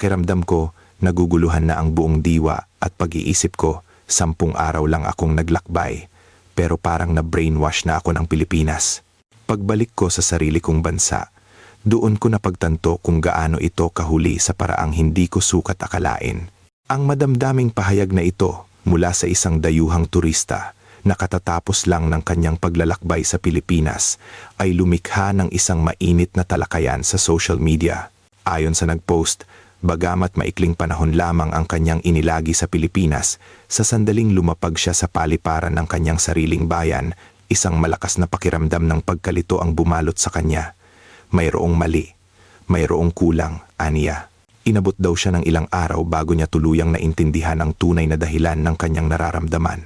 Pakiramdam ko, naguguluhan na ang buong diwa at pag-iisip ko, 10 araw lang akong naglakbay. Pero parang na-brainwash na ako ng Pilipinas. Pagbalik ko sa sarili kong bansa, doon ko napagtanto kung gaano ito kahuli sa paraang hindi ko sukat akalain. Ang madamdaming pahayag na ito mula sa isang dayuhang turista na katatapos lang ng kanyang paglalakbay sa Pilipinas ay lumikha ng isang mainit na talakayan sa social media. Ayon sa nagpost, bagamat maikling panahon lamang ang kanyang inilagi sa Pilipinas, sa sandaling lumapag siya sa paliparan ng kanyang sariling bayan, isang malakas na pakiramdam ng pagkalito ang bumalot sa kanya. Mayroong mali, mayroong kulang, aniya. Inabot daw siya ng ilang araw bago niya tuluyang naintindihan ang tunay na dahilan ng kanyang nararamdaman.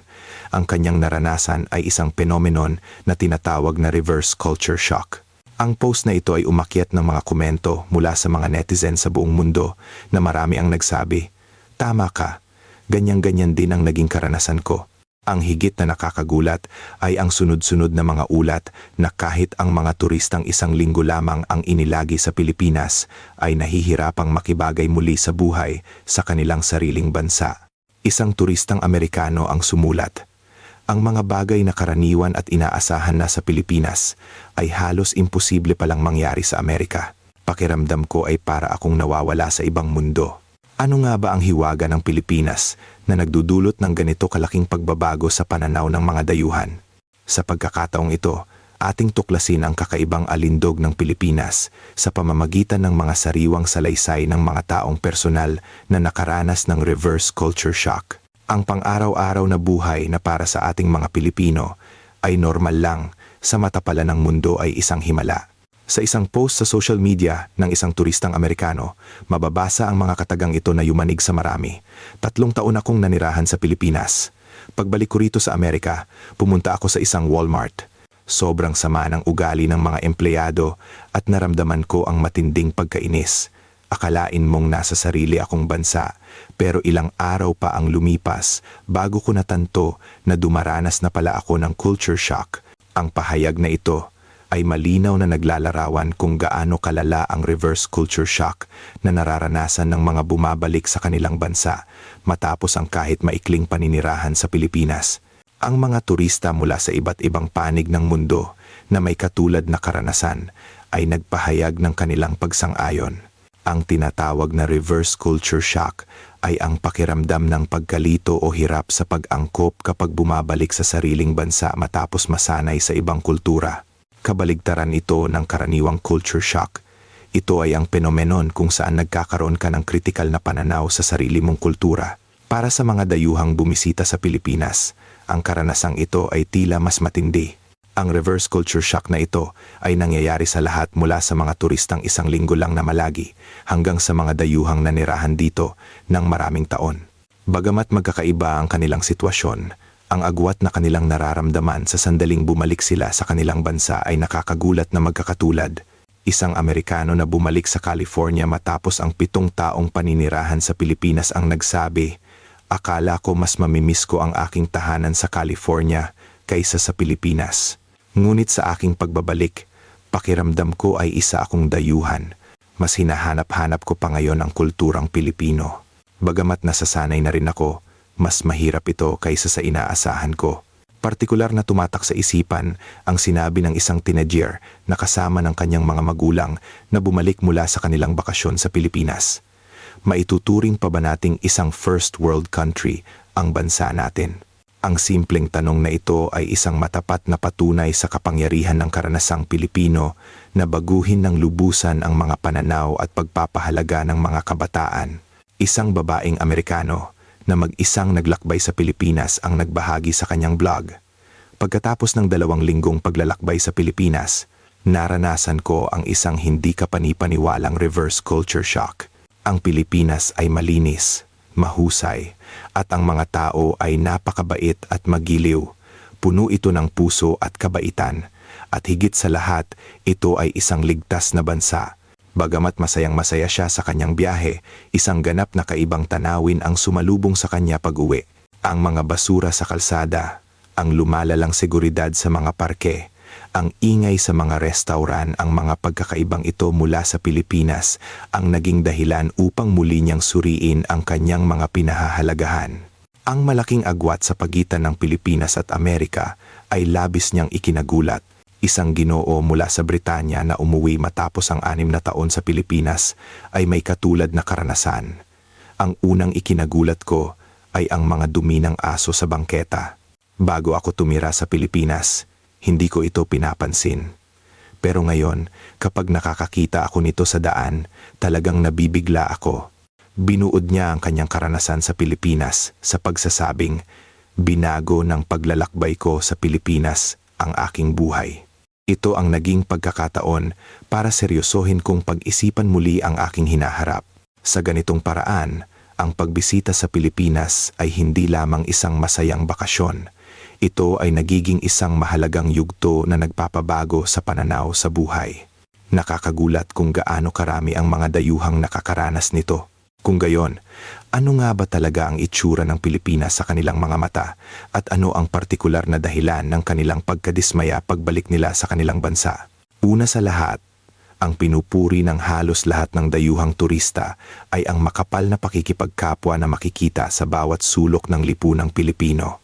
Ang kanyang naranasan ay isang phenomenon na tinatawag na reverse culture shock. Ang post na ito ay umakyat ng mga komento mula sa mga netizen sa buong mundo na marami ang nagsabi, "Tama ka, ganyan-ganyan din ang naging karanasan ko." Ang higit na nakakagulat ay ang sunod-sunod na mga ulat na kahit ang mga turistang 1 linggo lamang ang inilagi sa Pilipinas ay nahihirapang makibagay muli sa buhay sa kanilang sariling bansa. Isang turistang Amerikano ang sumulat, "Ang mga bagay na karaniwan at inaasahan na sa Pilipinas ay halos imposible palang mangyari sa Amerika. Pakiramdam ko ay para akong nawawala sa ibang mundo." Ano nga ba ang hiwaga ng Pilipinas na nagdudulot ng ganito kalaking pagbabago sa pananaw ng mga dayuhan? Sa pagkakataong ito, ating tuklasin ang kakaibang alindog ng Pilipinas sa pamamagitan ng mga sariwang salaysay ng mga taong personal na nakaranas ng reverse culture shock. Ang pang-araw-araw na buhay na para sa ating mga Pilipino ay normal lang, sa mata pala ng mundo ay isang himala. Sa isang post sa social media ng isang turistang Amerikano, mababasa ang mga katagang ito na yumanig sa marami. 3 taon akong nanirahan sa Pilipinas. Pagbalik ko rito sa Amerika, pumunta ako sa isang Walmart. Sobrang sama ng ugali ng mga empleyado at naramdaman ko ang matinding pagkainis. Akalain mong nasa sarili akong bansa, pero ilang araw pa ang lumipas bago ko natanto na dumaranas na pala ako ng culture shock. Ang pahayag na ito ay malinaw na naglalarawan kung gaano kalala ang reverse culture shock na nararanasan ng mga bumabalik sa kanilang bansa matapos ang kahit maikling paninirahan sa Pilipinas. Ang mga turista mula sa iba't ibang panig ng mundo na may katulad na karanasan ay nagpahayag ng kanilang pagsang-ayon. Ang tinatawag na reverse culture shock ay ang pakiramdam ng pagkalito o hirap sa pag-angkop kapag bumabalik sa sariling bansa matapos masanay sa ibang kultura. Kabaligtaran ito ng karaniwang culture shock. Ito ay ang phenomenon kung saan nagkakaroon ka ng kritikal na pananaw sa sarili mong kultura. Para sa mga dayuhang bumisita sa Pilipinas, ang karanasang ito ay tila mas matindi. Ang reverse culture shock na ito ay nangyayari sa lahat mula sa mga turistang 1 linggo lang na malagi hanggang sa mga dayuhang nanirahan dito ng maraming taon. Bagamat magkakaiba ang kanilang sitwasyon, ang agwat na kanilang nararamdaman sa sandaling bumalik sila sa kanilang bansa ay nakakagulat na magkakatulad. Isang Amerikano na bumalik sa California matapos ang 7 taong paninirahan sa Pilipinas ang nagsabi, "Akala ko mas mamimiss ko ang aking tahanan sa California kaysa sa Pilipinas. Ngunit sa aking pagbabalik, pakiramdam ko ay isa akong dayuhan. Mas hinahanap-hanap ko pa ngayon ang kulturang Pilipino. Bagamat nasasanay na rin ako, mas mahirap ito kaysa sa inaasahan ko." Partikular na tumatak sa isipan ang sinabi ng isang teenager na kasama ng kanyang mga magulang na bumalik mula sa kanilang bakasyon sa Pilipinas. Maituturing pa ba nating isang first world country ang bansa natin? Ang simpleng tanong na ito ay isang matapat na patunay sa kapangyarihan ng karanasang Pilipino na baguhin ng lubusan ang mga pananaw at pagpapahalaga ng mga kabataan. Isang babaeng Amerikano na mag-isang naglakbay sa Pilipinas ang nagbahagi sa kanyang blog. "Pagkatapos ng 2 linggong paglalakbay sa Pilipinas, naranasan ko ang isang hindi kapani-paniwalang reverse culture shock. Ang Pilipinas ay malinis, mahusay, at ang mga tao ay napakabait at magiliw. Puno ito ng puso at kabaitan, at higit sa lahat, ito ay isang ligtas na bansa." Bagamat masayang-masaya siya sa kanyang biyahe, isang ganap na kaibang tanawin ang sumalubong sa kanya pag-uwi. Ang mga basura sa kalsada, ang lumalalang seguridad sa mga parke, Ang ingay sa mga restauran, ang mga pagkakaibang ito mula sa Pilipinas ang naging dahilan upang muli niyang suriin ang kanyang mga pinahahalagahan. Ang malaking agwat sa pagitan ng Pilipinas at Amerika ay labis niyang ikinagulat. Isang Ginoo mula sa Britanya na umuwi matapos ang 6 na taon sa Pilipinas ay may katulad na karanasan. Ang unang ikinagulat ko ay ang mga dumi ng aso sa bangketa. Bago ako tumira sa Pilipinas, hindi ko ito pinapansin. Pero ngayon, kapag nakakakita ako nito sa daan, talagang nabibigla ako. Binuod niya ang kanyang karanasan sa Pilipinas sa pagsasabing, "Binago ng paglalakbay ko sa Pilipinas ang aking buhay." Ito ang naging pagkakataon para seryosohin kong pag-isipan muli ang aking hinaharap. Sa ganitong paraan, ang pagbisita sa Pilipinas ay hindi lamang isang masayang bakasyon. Ito ay nagiging isang mahalagang yugto na nagpapabago sa pananaw sa buhay. Nakakagulat kung gaano karami ang mga dayuhang nakakaranas nito. Kung gayon, ano nga ba talaga ang itsura ng Pilipinas sa kanilang mga mata at ano ang partikular na dahilan ng kanilang pagkadismaya pagbalik nila sa kanilang bansa? Una sa lahat, ang pinupuri ng halos lahat ng dayuhang turista ay ang makapal na pakikipagkapwa na makikita sa bawat sulok ng lipunang Pilipino.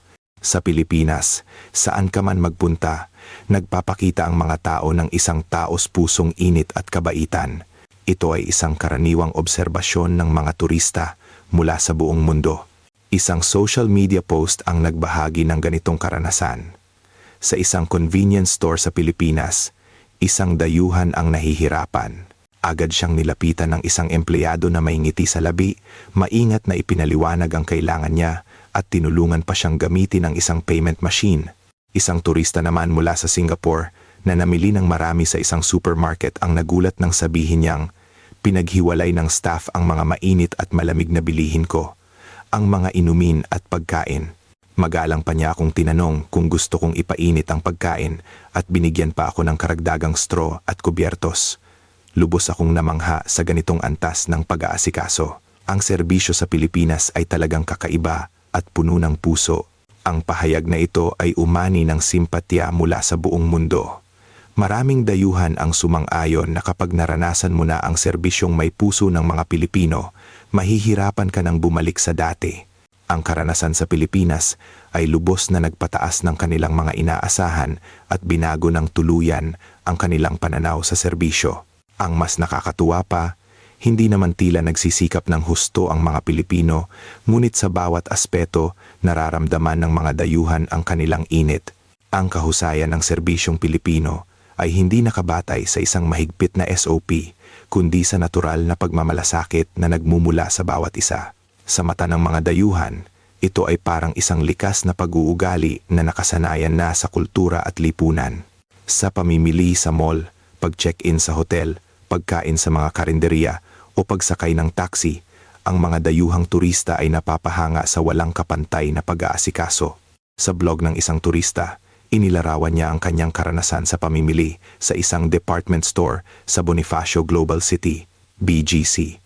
Sa Pilipinas, saan ka man magpunta, nagpapakita ang mga tao ng isang taos pusong init at kabaitan. Ito ay isang karaniwang obserbasyon ng mga turista mula sa buong mundo. Isang social media post ang nagbahagi ng ganitong karanasan. Sa isang convenience store sa Pilipinas, isang dayuhan ang nahihirapan. Agad siyang nilapitan ng isang empleyado na may ngiti sa labi, maingat na ipinaliwanag ang kailangan niya at tinulungan pa siyang gamitin ang isang payment machine. Isang turista naman mula sa Singapore na namili ng marami sa isang supermarket ang nagulat nang sabihin niyang, "Pinaghiwalay ng staff ang mga mainit at malamig na bilihin ko, ang mga inumin at pagkain." Magalang pa niya akong tinanong kung gusto kong ipainit ang pagkain at binigyan pa ako ng karagdagang straw at kubyertos. Lubos akong namangha sa ganitong antas ng pag-aasikaso. Ang serbisyo sa Pilipinas ay talagang kakaiba at puno ng puso. Ang pahayag na ito ay umani ng simpatya mula sa buong mundo. Maraming dayuhan ang sumang-ayon na kapag naranasan mo na ang serbisyong may puso ng mga Pilipino, mahihirapan ka nang bumalik sa dati. Ang karanasan sa Pilipinas ay lubos na nagpataas ng kanilang mga inaasahan at binago ng tuluyan ang kanilang pananaw sa serbisyo. Ang mas nakakatuwa pa, hindi naman tila nagsisikap ng husto ang mga Pilipino, ngunit sa bawat aspeto nararamdaman ng mga dayuhan ang kanilang init. Ang kahusayan ng serbisyong Pilipino ay hindi nakabatay sa isang mahigpit na SOP, kundi sa natural na pagmamalasakit na nagmumula sa bawat isa. Sa mata ng mga dayuhan, ito ay parang isang likas na pag-uugali na nakasanayan na sa kultura at lipunan. Sa pamimili sa mall, pag-check-in sa hotel, pagkain sa mga karinderya o pagsakay ng taxi, ang mga dayuhang turista ay napapahanga sa walang kapantay na pag-aasikaso. Sa blog ng isang turista, inilarawan niya ang kanyang karanasan sa pamimili sa isang department store sa Bonifacio Global City, BGC,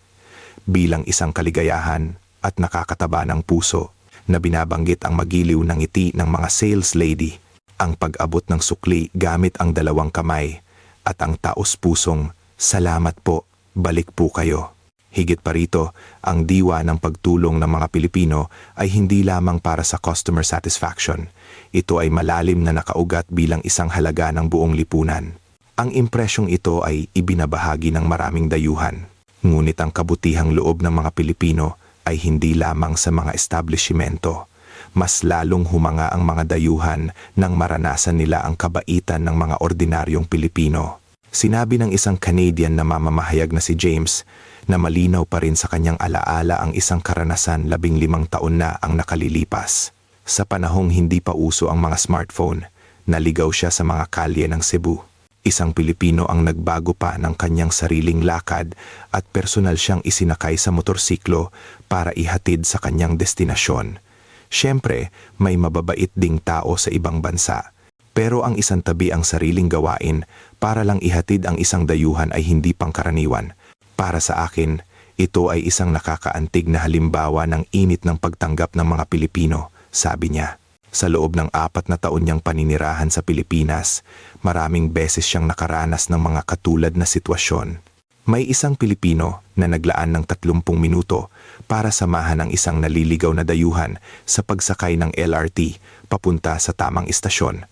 bilang isang kaligayahan at nakakataba ng puso na binabanggit ang magiliw ng ngiti ng mga sales lady, ang pag-abot ng sukli gamit ang 2 kamay, at ang taos-pusong, "Salamat po, balik po kayo." Higit pa rito, ang diwa ng pagtulong ng mga Pilipino ay hindi lamang para sa customer satisfaction. Ito ay malalim na nakaugat bilang isang halaga ng buong lipunan. Ang impresyong ito ay ibinabahagi ng maraming dayuhan. Ngunit ang kabutihang loob ng mga Pilipino ay hindi lamang sa mga establishmento. Mas lalong humanga ang mga dayuhan nang maranasan nila ang kabaitan ng mga ordinaryong Pilipino. Sinabi ng isang Canadian na mamamahayag na si James na malinaw pa rin sa kanyang alaala ang isang karanasan 15 taon na ang nakalilipas. Sa panahong hindi pa uso ang mga smartphone, naligaw siya sa mga kalye ng Cebu. Isang Pilipino ang nagbago pa ng kanyang sariling lakad at personal siyang isinakay sa motorsiklo para ihatid sa kanyang destinasyon. Siyempre, may mababait ding tao sa ibang bansa. Pero ang isang tabi ang sariling gawain para lang ihatid ang isang dayuhan ay hindi pangkaraniwan. Para sa akin, ito ay isang nakakaantig na halimbawa ng init ng pagtanggap ng mga Pilipino, sabi niya. Sa loob ng 4 na taon niyang paninirahan sa Pilipinas, maraming beses siyang nakaranas ng mga katulad na sitwasyon. May isang Pilipino na naglaan ng 30 minuto para samahan ang isang naliligaw na dayuhan sa pagsakay ng LRT papunta sa tamang istasyon.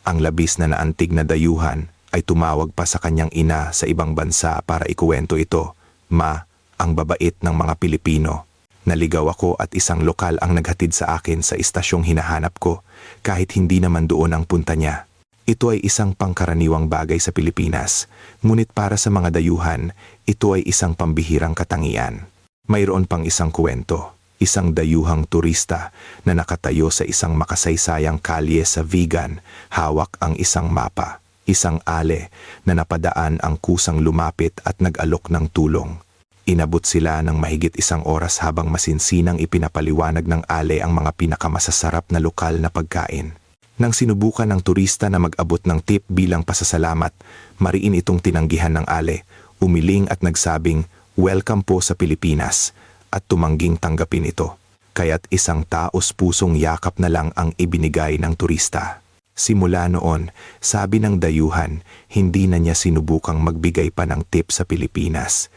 Ang labis na naantig na dayuhan ay tumawag pa sa kanyang ina sa ibang bansa para ikuwento ito. Ma, ang babait ng mga Pilipino. Naligaw ako at isang lokal ang naghatid sa akin sa istasyong hinahanap ko kahit hindi naman doon ang punta niya. Ito ay isang pangkaraniwang bagay sa Pilipinas, ngunit para sa mga dayuhan, ito ay isang pambihirang katangian. Mayroon pang isang kwento, isang dayuhang turista na nakatayo sa isang makasaysayang kalye sa Vigan, hawak ang isang mapa, isang ale na napadaan ang kusang lumapit at nag-alok ng tulong. Inabot sila ng mahigit 1 oras habang masinsinang ipinapaliwanag ng ale ang mga pinakamasasarap na lokal na pagkain. Nang sinubukan ng turista na mag-abot ng tip bilang pasasalamat, mariin itong tinanggihan ng ale, umiling at nagsabing, "Welcome po sa Pilipinas," at tumangging tanggapin ito. Kaya't isang taos-pusong yakap na lang ang ibinigay ng turista. Simula noon, sabi ng dayuhan, hindi na niya sinubukang magbigay pa ng tip sa Pilipinas.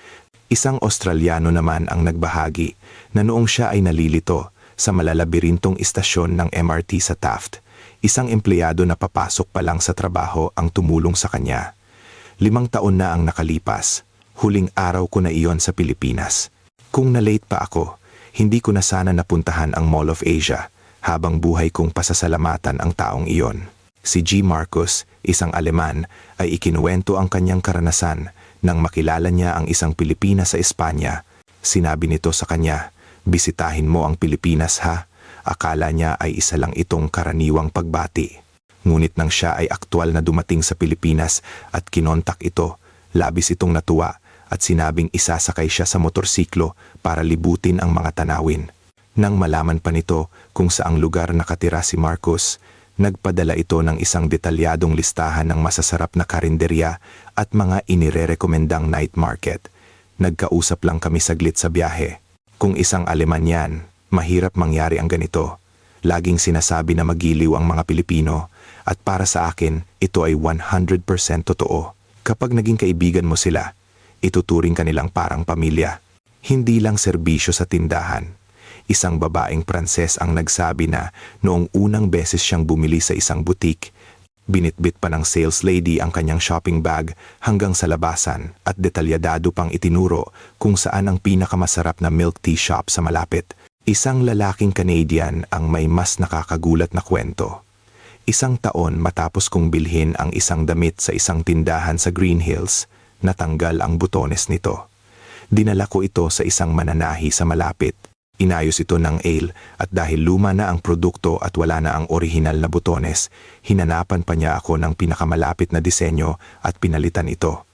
Isang Australiano naman ang nagbahagi na noong siya ay nalilito sa malalabirintong istasyon ng MRT sa Taft, isang empleyado na papasok pa lang sa trabaho ang tumulong sa kanya. 5 taon na ang nakalipas, huling araw ko na iyon sa Pilipinas. Kung na-late pa ako, hindi ko na sana napuntahan ang Mall of Asia habang buhay kong pasasalamatan ang taong iyon. Si G. Marcus, isang Aleman, ay ikinuwento ang kanyang karanasan nang makilala niya ang isang Pilipina sa Espanya. Sinabi nito sa kanya, "Bisitahin mo ang Pilipinas ha." Akala niya ay isa lang itong karaniwang pagbati. Ngunit nang siya ay aktwal na dumating sa Pilipinas at kinontak ito, labis itong natuwa at sinabing isasakay siya sa motorsiklo para libutin ang mga tanawin. Nang malaman pa nito kung saang lugar nakatira si Marcus, nagpadala ito ng isang detalyadong listahan ng masasarap na karinderya at mga inirerekomendang night market. Nagkausap lang kami saglit sa biyahe. Kung isang Aleman yan, mahirap mangyari ang ganito. Laging sinasabi na magiliw ang mga Pilipino at para sa akin, ito ay 100% totoo. Kapag naging kaibigan mo sila, ituturing ka nilang parang pamilya. Hindi lang serbisyo sa tindahan. Isang babaeng Pranses ang nagsabi na noong unang beses siyang bumili sa isang butik, binitbit pa ng sales lady ang kanyang shopping bag hanggang sa labasan at detalyadado pang itinuro kung saan ang pinakamasarap na milk tea shop sa malapit. Isang lalaking Canadian ang may mas nakakagulat na kwento. 1 taon matapos kong bilhin ang isang damit sa isang tindahan sa Green Hills, natanggal ang butones nito. Dinala ko ito sa isang mananahi sa malapit. Inayos ito ng ale at dahil luma na ang produkto at wala na ang orihinal na butones, hinanapan pa niya ako ng pinakamalapit na disenyo at pinalitan ito.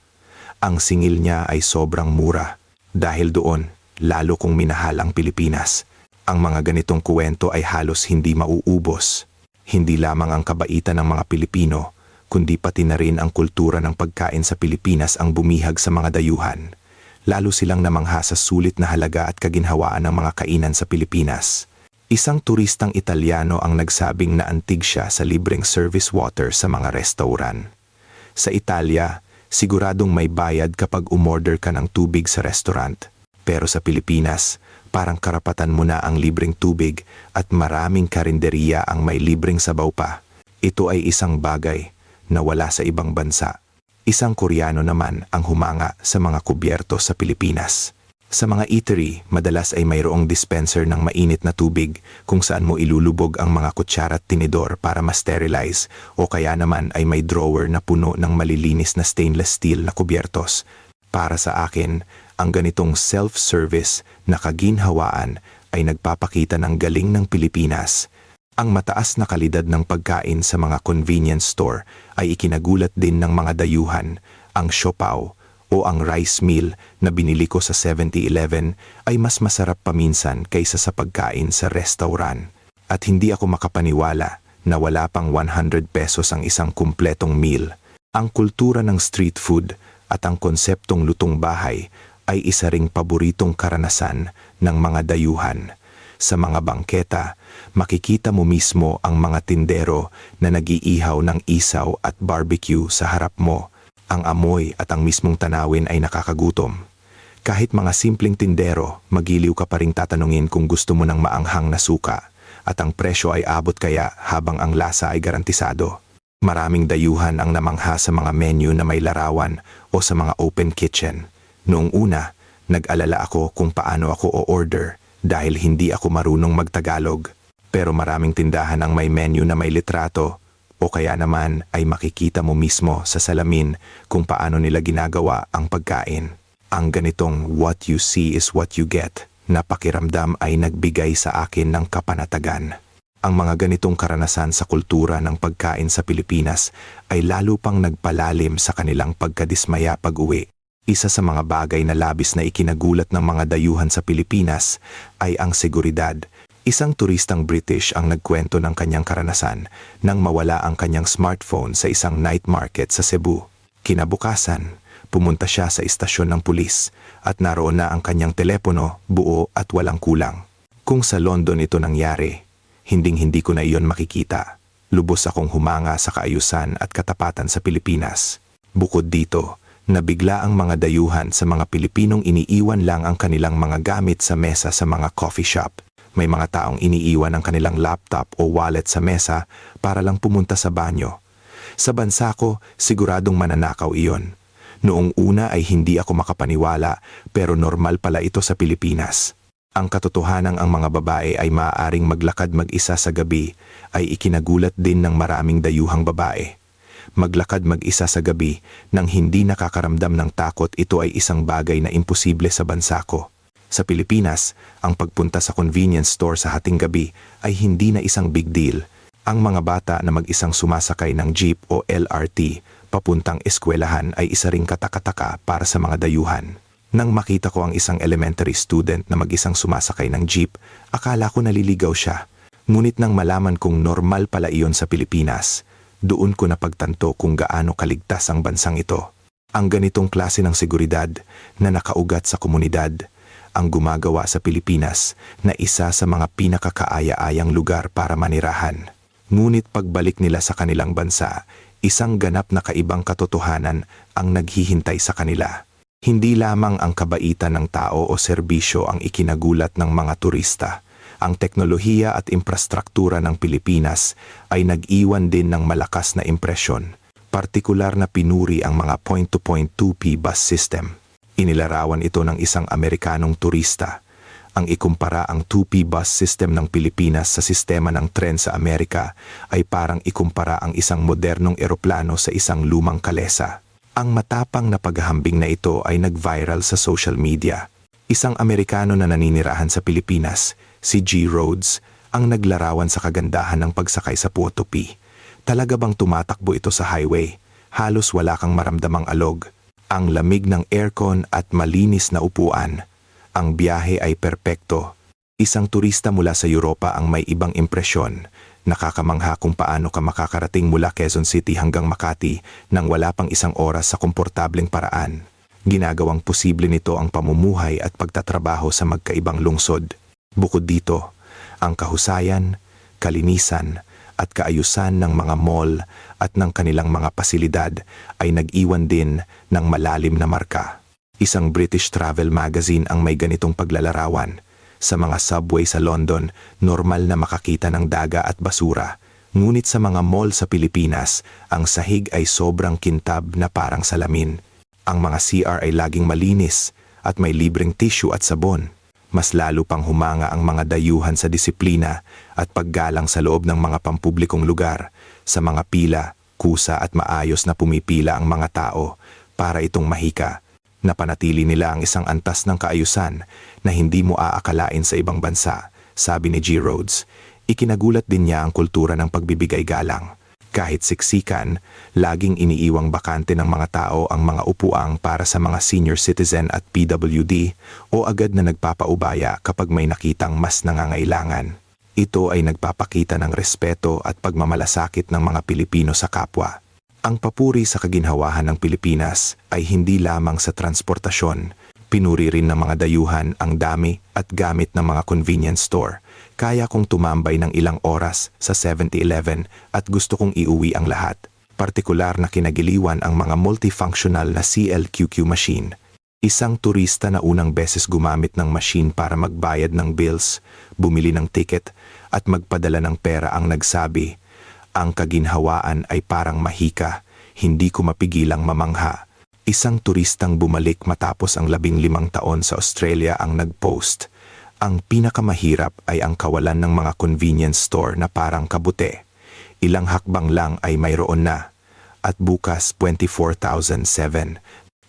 Ang singil niya ay sobrang mura. Dahil doon, lalo kong minahal ang Pilipinas. Ang mga ganitong kuwento ay halos hindi mauubos. Hindi lamang ang kabaitan ng mga Pilipino, kundi pati na rin ang kultura ng pagkain sa Pilipinas ang bumihag sa mga dayuhan. Lalo silang namangha sa sulit na halaga at kaginhawaan ng mga kainan sa Pilipinas. Isang turistang Italyano ang nagsabing naantig siya sa libreng service water sa mga restaurant. Sa Italia, siguradong may bayad kapag umorder ka ng tubig sa restaurant. Pero sa Pilipinas, parang karapatan mo na ang libreng tubig at maraming karinderiya ang may libreng sabaw pa. Ito ay isang bagay na wala sa ibang bansa. Isang Koreano naman ang humanga sa mga kubyerto sa Pilipinas. Sa mga eatery, madalas ay mayroong dispenser ng mainit na tubig kung saan mo ilulubog ang mga kutsara at tinidor para ma-sterilize o kaya naman ay may drawer na puno ng malilinis na stainless steel na kubyertos. Para sa akin, ang ganitong self-service na kaginhawaan ay nagpapakita ng galing ng Pilipinas. Ang mataas na kalidad ng pagkain sa mga convenience store ay ikinagulat din ng mga dayuhan. Ang siopaw o ang rice meal na binili ko sa 7-Eleven ay mas masarap paminsan kaysa sa pagkain sa restaurant. At hindi ako makapaniwala na wala pang 100 pesos ang isang kumpletong meal. Ang kultura ng street food at ang konseptong lutong bahay ay isa ring paboritong karanasan ng mga dayuhan. Sa mga bangketa, makikita mo mismo ang mga tindero na nag-iihaw ng isaw at barbecue sa harap mo. Ang amoy at ang mismong tanawin ay nakakagutom. Kahit mga simpleng tindero, magiliw ka pa ring tatanungin kung gusto mo ng maanghang na suka at ang presyo ay abot kaya habang ang lasa ay garantisado. Maraming dayuhan ang namangha sa mga menu na may larawan o sa mga open kitchen. Noong una, nag-alala ako kung paano ako o-order dahil hindi ako marunong magtagalog. Pero maraming tindahan ang may menu na may litrato o kaya naman ay makikita mo mismo sa salamin kung paano nila ginagawa ang pagkain. Ang ganitong what you see is what you get na pakiramdam ay nagbigay sa akin ng kapanatagan. Ang mga ganitong karanasan sa kultura ng pagkain sa Pilipinas ay lalo pang nagpalalim sa kanilang pagkadismaya pag-uwi. Isa sa mga bagay na labis na ikinagulat ng mga dayuhan sa Pilipinas ay ang seguridad. Isang turistang British ang nagkwento ng kanyang karanasan nang mawala ang kanyang smartphone sa isang night market sa Cebu. Kinabukasan, pumunta siya sa istasyon ng pulis at naroon na ang kanyang telepono, buo at walang kulang. Kung sa London ito nangyari, hinding-hindi ko na iyon makikita. Lubos akong humanga sa kaayusan at katapatan sa Pilipinas. Bukod dito, nabigla ang mga dayuhan sa mga Pilipinong iniiwan lang ang kanilang mga gamit sa mesa sa mga coffee shop. May mga taong iniiwan ang kanilang laptop o wallet sa mesa para lang pumunta sa banyo. Sa bansa ko, siguradong mananakaw iyon. Noong una ay hindi ako makapaniwala pero normal pala ito sa Pilipinas. Ang katotohanang ang mga babae ay maaaring maglakad mag-isa sa gabi ay ikinagulat din ng maraming dayuhang babae. Maglakad mag-isa sa gabi nang hindi nakakaramdam ng takot, ito ay isang bagay na imposible sa bansa ko. Sa Pilipinas, ang pagpunta sa convenience store sa hating gabi ay hindi na isang big deal. Ang mga bata na mag-isang sumasakay ng jeep o LRT papuntang eskwelahan ay isa ring katakataka para sa mga dayuhan. Nang makita ko ang isang elementary student na mag-isang sumasakay ng jeep, akala ko naliligaw siya. Ngunit nang malaman kong normal pala iyon sa Pilipinas, doon ko napagtanto kung gaano kaligtas ang bansang ito. Ang ganitong klase ng seguridad na nakaugat sa komunidad ang gumagawa sa Pilipinas na isa sa mga pinakakaaya-ayang lugar para manirahan. Ngunit pagbalik nila sa kanilang bansa, isang ganap na kaibang katotohanan ang naghihintay sa kanila. Hindi lamang ang kabaitan ng tao o serbisyo ang ikinagulat ng mga turista. Ang teknolohiya at infrastruktura ng Pilipinas ay nag-iwan din ng malakas na impresyon. Partikular na pinuri ang mga point-to-point 2P bus system. Inilarawan ito ng isang Amerikanong turista. Ang ikumpara ang 2P bus system ng Pilipinas sa sistema ng tren sa Amerika ay parang ikumpara ang isang modernong eroplano sa isang lumang kalesa. Ang matapang na paghahambing na ito ay nag-viral sa social media. Isang Amerikano na naninirahan sa Pilipinas, si G. Rhodes, ang naglarawan sa kagandahan ng pagsakay sa Puotopi. Talaga bang tumatakbo ito sa highway? Halos wala kang maramdamang alog. Ang lamig ng aircon at malinis na upuan. Ang biyahe ay perpekto. Isang turista mula sa Europa ang may ibang impresyon. Nakakamangha kung paano ka makakarating mula Quezon City hanggang Makati nang wala pang isang oras sa komportableng paraan. Ginagawang posible nito ang pamumuhay at pagtatrabaho sa magkaibang lungsod. Bukod dito, ang kahusayan, kalinisan, at kaayusan ng mga mall at ng kanilang mga pasilidad ay nag-iwan din ng malalim na marka. Isang British travel magazine ang may ganitong paglalarawan. Sa mga subway sa London, normal na makakita ng daga at basura. Ngunit sa mga mall sa Pilipinas, ang sahig ay sobrang kintab na parang salamin. Ang mga CR ay laging malinis at may libreng tissue at sabon. Mas lalo pang humanga ang mga dayuhan sa disiplina at paggalang sa loob ng mga pampublikong lugar. Sa mga pila, kusa at maayos na pumipila ang mga tao para itong mahika. Napanatili nila ang isang antas ng kaayusan na hindi mo aakalain sa ibang bansa, sabi ni G. Rhodes. Ikinagulat din niya ang kultura ng pagbibigay galang. Kahit siksikan, laging iniiwang bakante ng mga tao ang mga upuang para sa mga senior citizen at PWD o agad na nagpapaubaya kapag may nakitang mas nangangailangan. Ito ay nagpapakita ng respeto at pagmamalasakit ng mga Pilipino sa kapwa. Ang papuri sa kaginhawahan ng Pilipinas ay hindi lamang sa transportasyon, Pinuri rin ng mga dayuhan ang dami at gamit ng mga convenience store. Kaya kong tumambay ng ilang oras sa 7-Eleven at gusto kong iuwi ang lahat. Partikular na kinagiliwan ang mga multifunctional na CLQQ machine. Isang turista na unang beses gumamit ng machine para magbayad ng bills, bumili ng ticket at magpadala ng pera ang nagsabi, "Ang kaginhawaan ay parang mahika, hindi ko mapigilang mamangha." Isang turistang bumalik matapos ang 15 taon sa Australia ang nag-post. Ang pinakamahirap ay ang kawalan ng mga convenience store na parang kabute. Ilang hakbang lang ay mayroon na. At bukas 24,007.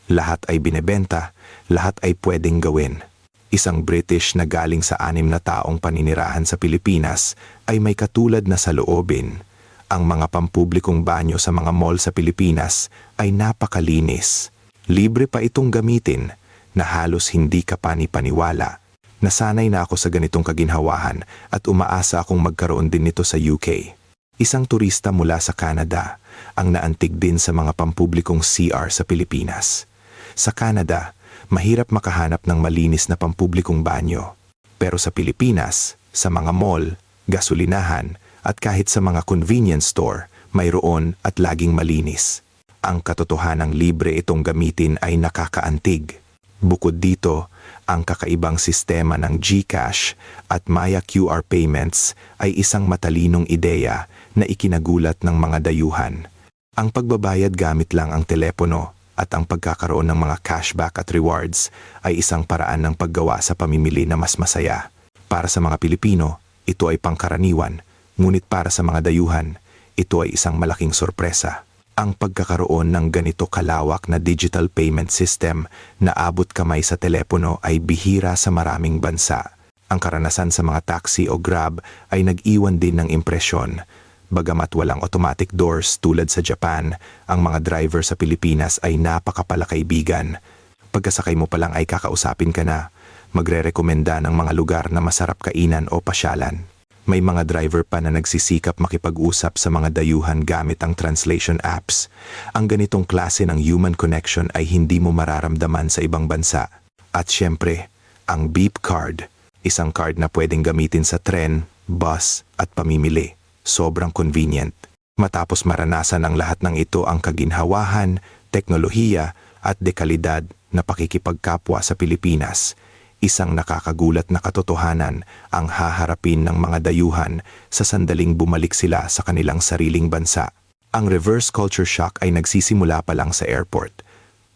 Lahat ay binebenta, lahat ay pwedeng gawin. Isang British na galing sa 6 na taong paninirahan sa Pilipinas ay may katulad na saloobin. Ang mga pampublikong banyo sa mga mall sa Pilipinas ay napakalinis. Libre pa itong gamitin na halos hindi ka panipaniwala. Nasanay na ako sa ganitong kaginhawahan at umaasa akong magkaroon din nito sa UK. Isang turista mula sa Canada ang naantig din sa mga pampublikong CR sa Pilipinas. Sa Canada, mahirap makahanap ng malinis na pampublikong banyo. Pero sa Pilipinas, sa mga mall, gasolinahan, at kahit sa mga convenience store, mayroon at laging malinis. Ang katotohanang libre itong gamitin ay nakakaantig. Bukod dito, ang kakaibang sistema ng GCash at Maya QR payments ay isang matalinong ideya na ikinagulat ng mga dayuhan. Ang pagbabayad gamit lang ang telepono at ang pagkakaroon ng mga cashback at rewards ay isang paraan ng paggawa sa pamimili na mas masaya. Para sa mga Pilipino, ito ay pangkaraniwan. Ngunit para sa mga dayuhan, ito ay isang malaking sorpresa. Ang pagkakaroon ng ganito kalawak na digital payment system na abot kamay sa telepono ay bihira sa maraming bansa. Ang karanasan sa mga taxi o Grab ay nag-iwan din ng impresyon. Bagamat walang automatic doors tulad sa Japan, ang mga driver sa Pilipinas ay napakapalakaibigan. Pagkasakay mo pa lang ay kakausapin ka na, magre-rekomenda ng mga lugar na masarap kainan o pasyalan. May mga driver pa na nagsisikap makipag-usap sa mga dayuhan gamit ang translation apps. Ang ganitong klase ng human connection ay hindi mo mararamdaman sa ibang bansa. At syempre, ang beep card, isang card na pwedeng gamitin sa tren, bus at pamimili. Sobrang convenient. Matapos maranasan ang lahat ng ito ang kaginhawahan, teknolohiya at dekalidad na pakikipagkapwa sa Pilipinas, isang nakakagulat na katotohanan ang haharapin ng mga dayuhan sa sandaling bumalik sila sa kanilang sariling bansa. Ang reverse culture shock ay nagsisimula pa lang sa airport.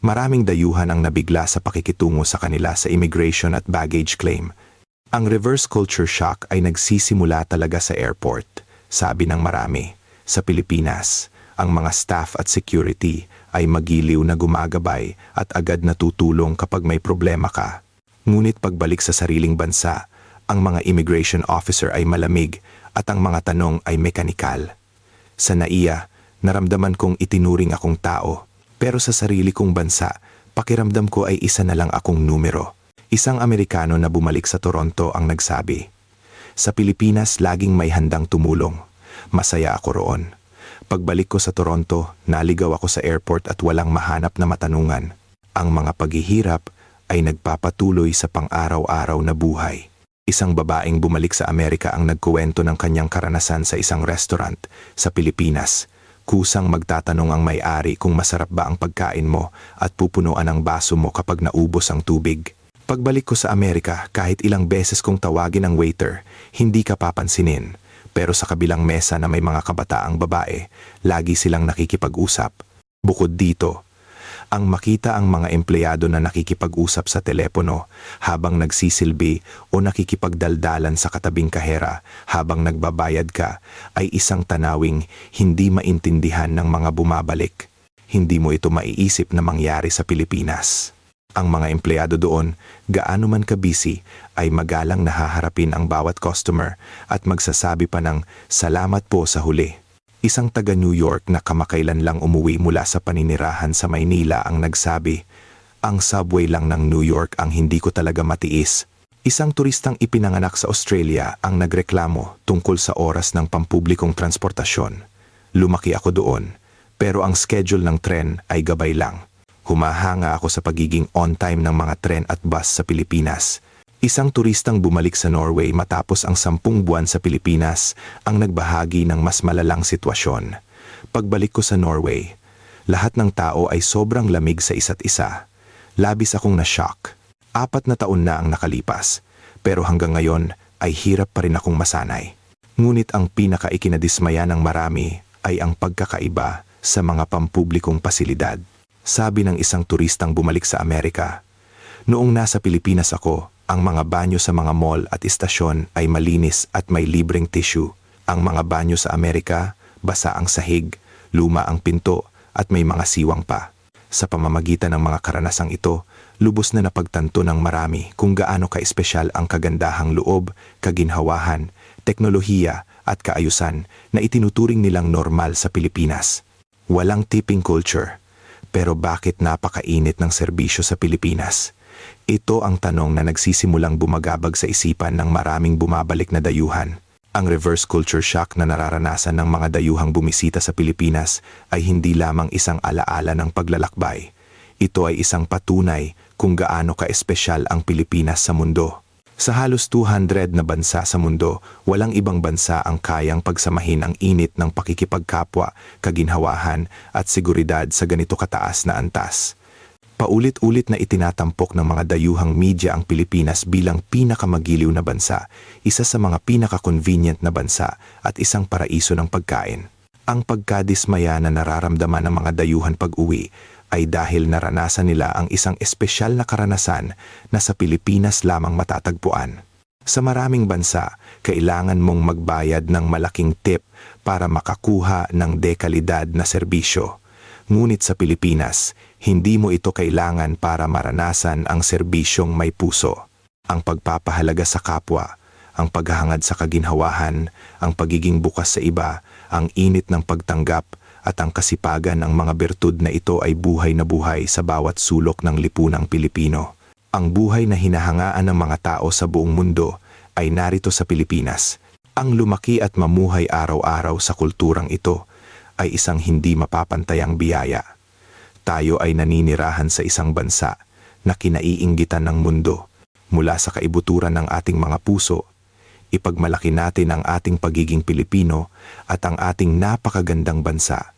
Maraming dayuhan ang nabigla sa pakikitungo sa kanila sa immigration at baggage claim. Ang reverse culture shock ay nagsisimula talaga sa airport, sabi ng marami. Sa Pilipinas, ang mga staff at security ay magiliw na gumagabay at agad natutulong kapag may problema ka. Ngunit pagbalik sa sariling bansa, ang mga immigration officer ay malamig at ang mga tanong ay mekanikal. Sa NAIA, naramdaman kong itinuring akong tao, pero sa sarili kong bansa, pakiramdam ko ay isa na lang akong numero. Isang Amerikano na bumalik sa Toronto ang nagsabi, "Sa Pilipinas laging may handang tumulong. Masaya ako roon. Pagbalik ko sa Toronto, naligaw ako sa airport at walang mahanap na matanungan. Ang mga paghihirap ay nagpapatuloy sa pang-araw-araw na buhay." Isang babaeng bumalik sa Amerika ang nagkuwento ng kanyang karanasan sa isang restaurant sa Pilipinas. Kusang magtatanong ang may-ari kung masarap ba ang pagkain mo at pupunuan ang baso mo kapag naubos ang tubig. Pagbalik ko sa Amerika, kahit ilang beses kong tawagin ang waiter, hindi ka papansinin. Pero sa kabilang mesa na may mga kabataang babae, lagi silang nakikipag-usap. Bukod dito, ang makita ang mga empleyado na nakikipag-usap sa telepono habang nagsisilbi o nakikipagdaldalan sa katabing kahera habang nagbabayad ka ay isang tanawing hindi maintindihan ng mga bumabalik. Hindi mo ito maiisip na mangyari sa Pilipinas. Ang mga empleyado doon, gaano man ka-busy, ay magalang nahaharapin ang bawat customer at magsasabi pa ng "salamat po sa huli." Isang taga New York na kamakailan lang umuwi mula sa paninirahan sa Maynila ang nagsabi, "Ang subway lang ng New York ang hindi ko talaga matiis." Isang turistang ipinanganak sa Australia ang nagreklamo tungkol sa oras ng pampublikong transportasyon. "Lumaki ako doon, pero ang schedule ng tren ay gabay lang. Humahanga ako sa pagiging on-time ng mga tren at bus sa Pilipinas. Isang turistang bumalik sa Norway matapos ang 10 buwan sa Pilipinas ang nagbahagi ng mas malalang sitwasyon. Pagbalik ko sa Norway, lahat ng tao ay sobrang lamig sa isa't isa. Labis akong na-shock. 4 na taon na ang nakalipas, pero hanggang ngayon ay hirap pa rin akong masanay. Ngunit ang pinaka-ikinadismaya ng marami ay ang pagkakaiba sa mga pampublikong pasilidad. Sabi ng isang turistang bumalik sa Amerika, "Noong nasa Pilipinas ako, ang mga banyo sa mga mall at istasyon ay malinis at may libreng tissue. Ang mga banyo sa Amerika, basa ang sahig, luma ang pinto at may mga siwang pa." Sa pamamagitan ng mga karanasang ito, lubos na napagtanto ng marami kung gaano ka-espesyal ang kagandahang loob, kaginhawahan, teknolohiya at kaayusan na itinuturing nilang normal sa Pilipinas. Walang tipping culture. Pero bakit napakainit ng serbisyo sa Pilipinas? Ito ang tanong na nagsisimulang bumagabag sa isipan ng maraming bumabalik na dayuhan. Ang reverse culture shock na nararanasan ng mga dayuhang bumisita sa Pilipinas ay hindi lamang isang alaala ng paglalakbay. Ito ay isang patunay kung gaano ka-espesyal ang Pilipinas sa mundo. Sa halos 200 na bansa sa mundo, walang ibang bansa ang kayang pagsamahin ang init ng pakikipagkapwa, kaginhawahan at seguridad sa ganito kataas na antas. Paulit-ulit na itinatampok ng mga dayuhang media ang Pilipinas bilang pinakamagiliw na bansa, isa sa mga pinaka-convenient na bansa at isang paraiso ng pagkain. Ang pagkadismaya na nararamdaman ng mga dayuhan pag-uwi ay dahil naranasan nila ang isang espesyal na karanasan na sa Pilipinas lamang matatagpuan. Sa maraming bansa, kailangan mong magbayad ng malaking tip para makakuha ng dekalidad na serbisyo. Ngunit sa Pilipinas, hindi mo ito kailangan para maranasan ang serbisyong may puso. Ang pagpapahalaga sa kapwa, ang paghahangad sa kaginhawahan, ang pagiging bukas sa iba, ang init ng pagtanggap, at ang kasipagan ng mga bertud na ito ay buhay na buhay sa bawat sulok ng lipunang Pilipino. Ang buhay na hinahangaan ng mga tao sa buong mundo ay narito sa Pilipinas. Ang lumaki at mamuhay araw-araw sa kulturang ito ay isang hindi mapapantayang biyaya. Tayo ay naninirahan sa isang bansa na kinaiinggitan ng mundo. Mula sa kaibuturan ng ating mga puso, ipagmalaki natin ang ating pagiging Pilipino at ang ating napakagandang bansa